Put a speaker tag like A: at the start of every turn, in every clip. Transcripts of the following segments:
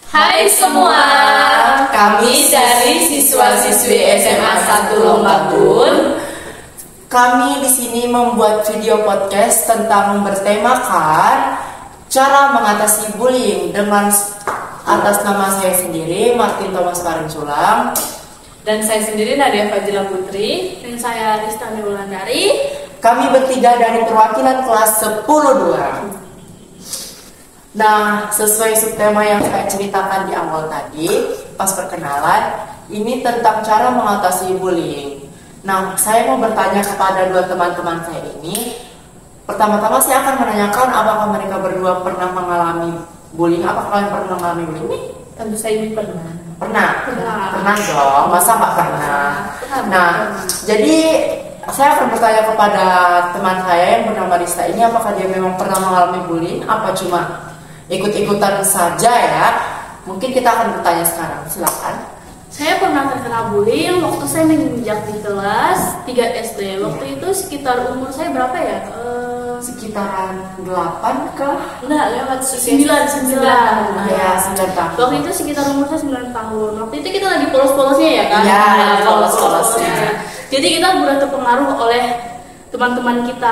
A: Hai semua, kami dari siswa-siswi SMA 1 Lombakun.
B: Kami di sini membuat video podcast tentang bertemakan cara mengatasi bullying dengan atas nama saya sendiri, Martin Thomas Karensulang.
A: Dan saya sendiri Nadia Fajila Putri. Dan saya Ristani Wulandari.
B: Kami bertiga dari perwakilan kelas 10-2. Nah, sesuai subtema yang saya ceritakan di awal tadi, pas perkenalan, ini tentang cara mengatasi bullying. Nah, saya mau bertanya kepada dua teman-teman saya ini. Pertama-tama saya akan menanyakan apakah mereka berdua pernah mengalami bullying. Apakah kalian pernah mengalami bullying?
A: Tentu saya ini pernah.
B: Pernah dong, masa nggak pernah? Nah, jadi saya akan bertanya kepada teman saya yang bernama Rista ini, apakah dia memang pernah mengalami bullying? Apa cuma ikut-ikutan saja ya? Mungkin kita akan bertanya sekarang, silakan.
A: Saya pernah terkena bullying waktu saya menginjak di kelas 3 SD. Waktu itu sekitar umur saya berapa ya?
B: Sekitaran 8 ke?
A: Enggak, lewat 9 tahun.
B: Ya, 9 tahun.
A: Waktu itu sekitar umur saya 9 tahun. Waktu itu kita lagi polos-polosnya ya kan?
B: Iya,
A: polos-polosnya. Jadi kita mudah terpengaruh oleh teman-teman kita.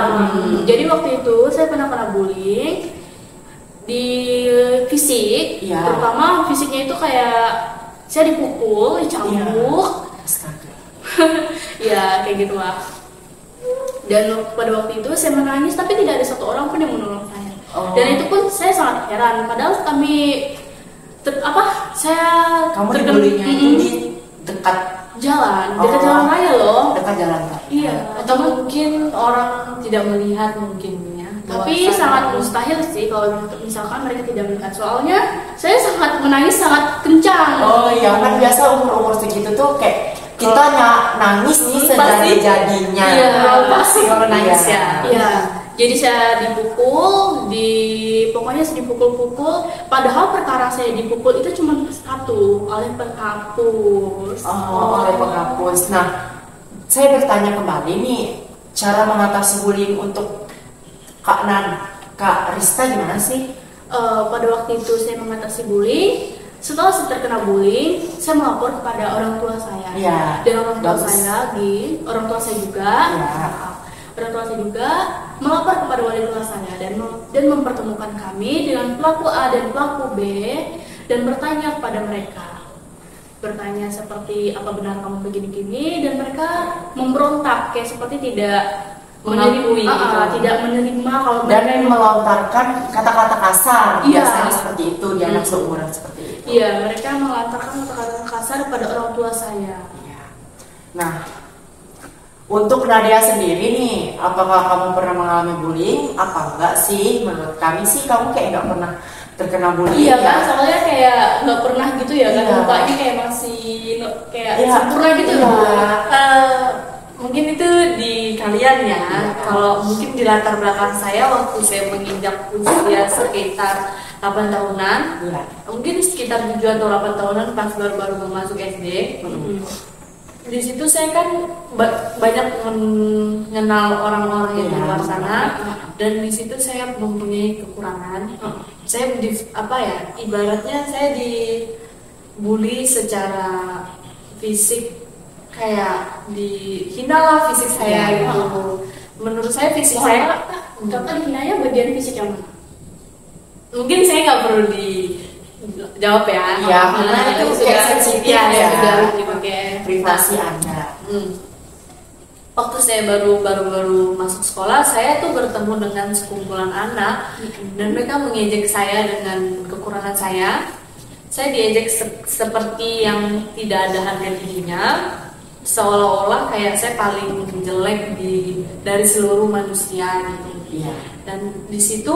A: Jadi waktu itu saya pernah kena bullying di fisik, terutama fisiknya itu kayak saya dipukul, dicambuk, ya kayak gitu lah. Dan pada waktu itu saya menangis, tapi tidak ada satu orang pun yang menolong saya. Dan itu pun saya sangat heran, padahal kami
B: kamu dibulinya itu di dekat
A: dekat jalan raya loh.
B: Dekat jalan raya.
A: Iya.
C: Atau mungkin orang tidak melihat mungkin ya.
A: Tapi sangat mustahil sih kalau misalkan mereka tidak melihat. Soalnya saya sangat menangis sangat kencang.
B: Oh iya, kan biasa umur segitu tuh kayak kita nangis nih sejadi-jadinya.
A: Iya, pasti kalau nangis
B: ya.
A: Iya. Jadi saya dipukul, pokoknya saya dipukul-pukul. Padahal perkara saya dipukul itu cuma satu, oleh penghapus.
B: Oleh penghapus. Nah, saya bertanya kembali nih, cara mengatasi bullying untuk Kak Rista gimana sih?
A: Pada waktu itu saya mengatasi bullying. Setelah saya terkena bullying, saya melapor kepada orang tua saya.
B: Ya,
A: dan orang tua saya orang tua saya juga, orang tua saya juga melapor kepada wali kelas saya dan mempertemukan kami dengan pelaku A dan pelaku B dan bertanya kepada mereka. Bertanya seperti apa benar kamu begini-gini, dan mereka memberontak kayak seperti tidak
C: mengakui,
A: tidak menerima kalau
B: dan melontarkan kata-kata kasar.
A: Iya.
B: Biasanya seperti itu di anak seumuran seperti itu.
A: Iya, mereka melontarkan kata-kata kasar pada orang tua saya.
B: Iya. Nah, untuk Nadia sendiri nih, apakah kamu pernah mengalami bullying? Apa enggak sih? Menurut kami sih kamu kayak nggak pernah terkena bullying.
A: Iya kan, soalnya kayak nggak pernah gitu ya kan, mukanya kayak masih kayak sempurna gitu loh.
C: Mungkin itu di kalian ya. Kalau mungkin di latar belakang saya waktu saya menginjak usia sekitar 8 tahunan, mungkin sekitar 7 atau 8 tahunan pas baru-baru masuk SD. Di situ saya kan banyak mengenal orang-orang yang di luar sana, dan di situ saya mempunyai kekurangan. Saya ibaratnya saya dibully secara fisik, kayak dihina lah fisik saya gitu. Menurut saya fisik saya,
A: kakak dihinanya bagian fisik yang mana?
C: mungkin saya nggak perlu dijawab ya.
B: Iya, karena itu kayak sensitif ya.
C: Sudah dipakai
B: privasi Anda.
C: Waktu saya baru masuk sekolah, saya tuh bertemu dengan sekumpulan anak dan mereka mengejek saya dengan kekurangan saya. Saya diejek seperti yang tidak ada harga dirinya, seolah-olah kayak saya paling jelek dari seluruh manusia gitu.
B: Iya.
C: Dan di situ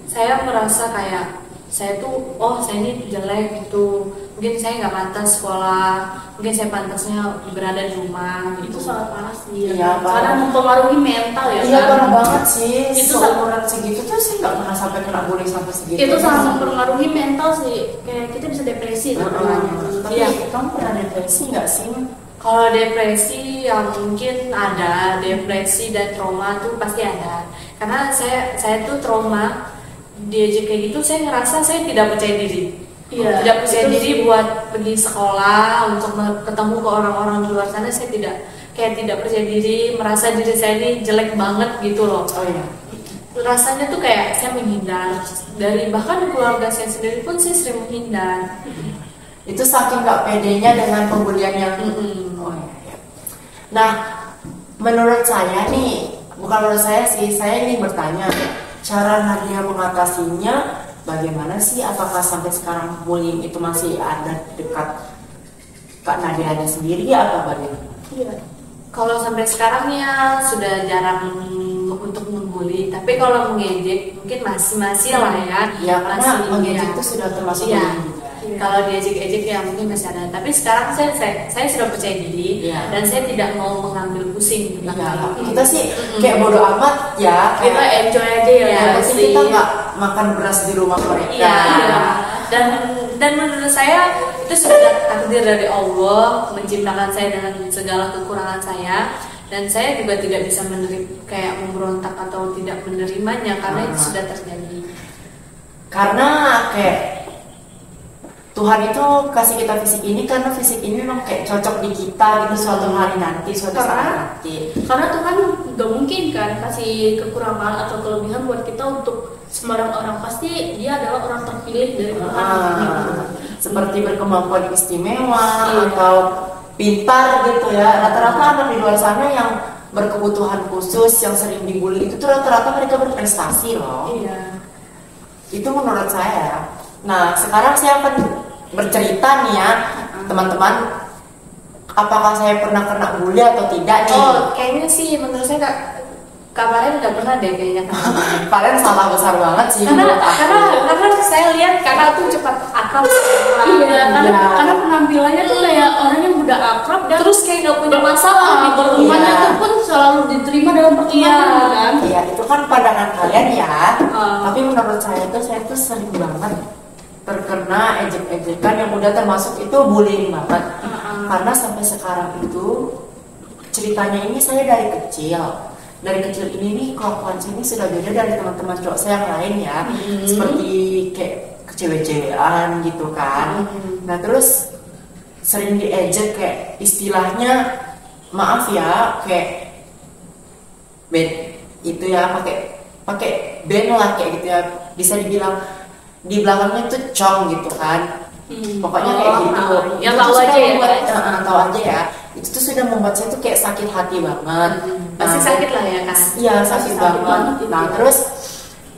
C: saya merasa kayak saya tuh, saya ini jelek gitu. Mungkin saya nggak pantas sekolah, mungkin saya pantasnya berada di rumah gitu.
A: Itu sangat parah sih.
B: Iya,
A: karena mempengaruhi mental ya.
B: Iya, parah banget sih.
A: Itu
B: seumuran segitu tuh saya nggak pernah sampai kena bullying sampai segitu.
A: Itu sangat mempengaruhi mental sih. Kayak kita bisa depresi sebenarnya.
B: Tapi kamu pernah depresi nggak sih?
C: Kalau depresi yang mungkin ada, depresi dan trauma tuh pasti ada. Karena saya tuh trauma diajak kayak gitu, saya ngerasa saya tidak percaya diri.
A: Iya,
C: tidak percaya
A: itu
C: diri
A: sih.
C: buat pergi sekolah untuk ketemu ke orang-orang di luar sana. Saya tidak percaya diri, merasa diri saya ini jelek banget gitu loh.
B: Oh iya.
C: Rasanya tuh kayak saya menghindar dari bahkan keluarga saya sendiri pun saya sering menghindar.
B: Itu saking nggak pedenya dengan pembulian yang oh iya. Nah, menurut saya nih, bukan menurut saya sih, saya ingin bertanya, cara Nadia mengatasinya bagaimana sih? Apakah sampai sekarang bullying itu masih ada dekat Kak Nadia sendiri atau bagaimana?
A: Iya.
C: Kalau sampai sekarang ya sudah jarang untuk membuli, tapi kalau mengejek mungkin masih lah ya.
B: Ya, karena
C: Masih,
B: mengejek
C: ya.
B: itu sudah termasuk
C: Iya.
B: bullying juga.
A: Iya.
C: Kalau diejek-ejek ya mungkin masih ada. Tapi sekarang saya sudah percaya diri
B: Iya.
C: dan saya tidak mau mengambil pusing tentang
B: Iya,
C: hal itu.
B: kita sih kayak bodo amat ya.
A: Kita
B: Kayak
A: enjoy aja ya.
C: Iya,
B: yang penting
C: sih.
B: kita nggak makan beras di rumah mereka.
C: Iya. Dan menurut saya itu sudah takdir dari Allah menciptakan saya dengan segala kekurangan saya, dan saya juga tidak bisa kayak memberontak atau tidak menerimanya karena itu sudah terjadi.
B: Karena kayak Tuhan itu kasih kita fisik ini karena fisik ini memang kayak cocok di kita gitu suatu hari nanti, suatu saat nanti.
A: Karena Tuhan gak mungkin kan kasih kekurangan atau kelebihan buat kita untuk sembarang orang. Pasti dia adalah orang terpilih dari Tuhan.
B: Seperti berkemampuan istimewa
A: Iya.
B: atau pintar gitu ya. Rata-rata anak di luar sana yang berkebutuhan khusus yang sering dibully itu tuh rata-rata mereka berprestasi loh.
A: Iya.
B: Itu menurut saya. Nah, sekarang saya akan bercerita nih ya, teman-teman, apakah saya pernah kena bully atau tidak nih?
C: Oh, kayaknya sih menurut saya Kak Maren nggak pernah deh kayaknya.
B: Kalian salah besar banget sih.
C: karena
B: menurut aku.
C: karena saya lihat kakak tuh cepat akrab sama orang.
A: Iya,
B: Iya.
A: karena penampilannya tuh kayak orang yang udah akrab dan
C: Terus kayak nggak punya masalah gitu.
A: bertemannya
B: Iya.
A: tuh pun selalu diterima dalam pertemanan kan.
B: Iya, itu kan pandangan kalian ya.
A: Ah.
B: Tapi menurut saya tuh sering banget terkena ejek-ejekan yang udah termasuk itu bullying banget. Karena sampai sekarang itu ceritanya ini saya dari kecil. Dari kecil ini nih kelakuan saya ini sudah beda dari teman-teman cowok saya yang lain ya. Seperti kayak kecil-kecilan gitu kan. Nah, terus sering diejek kayak istilahnya maaf ya kayak band itu ya pakai band lah kayak gitu ya, bisa dibilang di belakangnya tuh cong gitu kan. Pokoknya kayak gitu.
C: Yang
B: Itu
C: tahu
B: tuh
C: aja
B: sudah
C: ya,
B: membuat-
C: Kak?
B: tahu aja ya. Itu tuh sudah membuat saya tuh kayak sakit hati banget.
C: Pasti
B: Nah,
C: sakit lah ya kan.
B: Iya, sakit
A: sakit banget
B: banget.
A: itu.
B: Nah, terus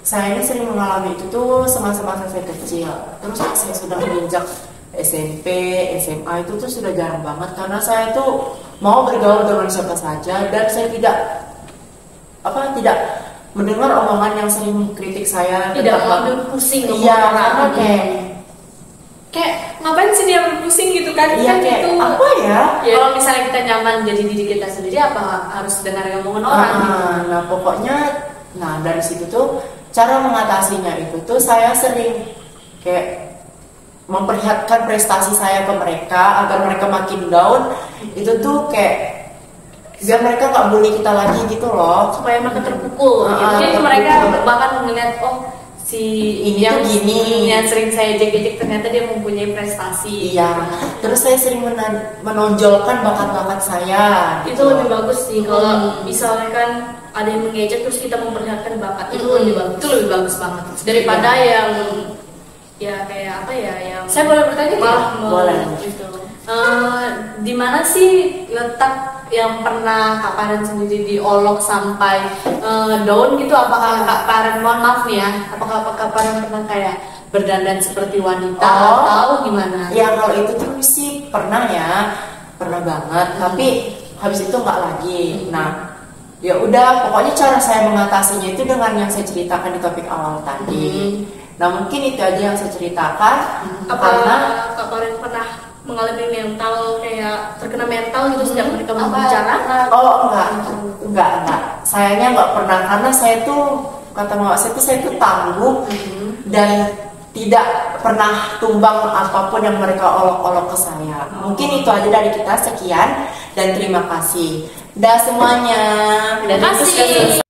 B: saya ini sering mengalami itu tuh semasa-masa saya kecil. Terus saya sudah menginjak SMP, SMA itu tuh sudah jarang banget karena saya tuh mau bergaul dengan siapa saja dan saya tidak mendengar omongan yang sering mengkritik saya.
A: Tidak
B: tentang-
A: mengambil pusing
B: Iya,
A: omongan
B: karena
A: orang.
C: Kayak ngapain sih dia berpusing gitu kan?
B: iya
C: Kan
B: kayak
C: itu.
B: apa ya?
C: Kalau misalnya kita nyaman jadi diri kita sendiri, apa harus dengar omongan orang?
B: Nah, pokoknya, dari situ tuh cara mengatasinya itu tuh saya sering kayak memperlihatkan prestasi saya ke mereka agar mereka makin down. Itu tuh kayak biar mereka nggak bully kita lagi gitu loh.
A: Supaya mereka terpukul.
B: Ah,
A: gitu.
C: Jadi
B: terpukul.
C: mereka bahkan melihat si
B: Ini tuh gini.
C: yang sering saya ejek-ejek ternyata dia mempunyai prestasi.
B: Iya. Terus saya sering menonjolkan bakat-bakat saya.
A: Itu
B: gitu.
A: lebih bagus sih kalau misalnya kan ada yang mengejek terus kita memperlihatkan bakat itu lebih bagus.
C: Itu lebih bagus banget.
A: Daripada yang ya kayak apa ya yang
C: Saya boleh bertanya nggak?
B: Boleh.
A: gitu.
C: Di mana sih letak yang pernah Kak Paren sendiri diolok sampai down gitu? Apakah Kak Paren, mohon maaf nih ya, apakah Kak Paren pernah kayak berdandan seperti wanita atau gimana?
B: Ya kalau itu tuh sih pernah ya, pernah banget. Tapi habis itu nggak lagi. Nah, ya udah. Pokoknya cara saya mengatasinya itu dengan yang saya ceritakan di topik awal tadi. Nah mungkin itu aja yang saya ceritakan.
A: Apa
B: Karena
A: Kak Karen pernah mengalami mental kayak terkena mental gitu sejak mereka
C: Apa
A: berbicara?
B: enggak. Sayangnya nggak pernah karena saya tuh kata mama saya tuh tangguh dan tidak pernah tumbang apapun yang mereka olok-olok ke saya. Mungkin itu aja dari kita, sekian dan terima kasih. Dah semuanya.
C: Dan itu sudah selesai.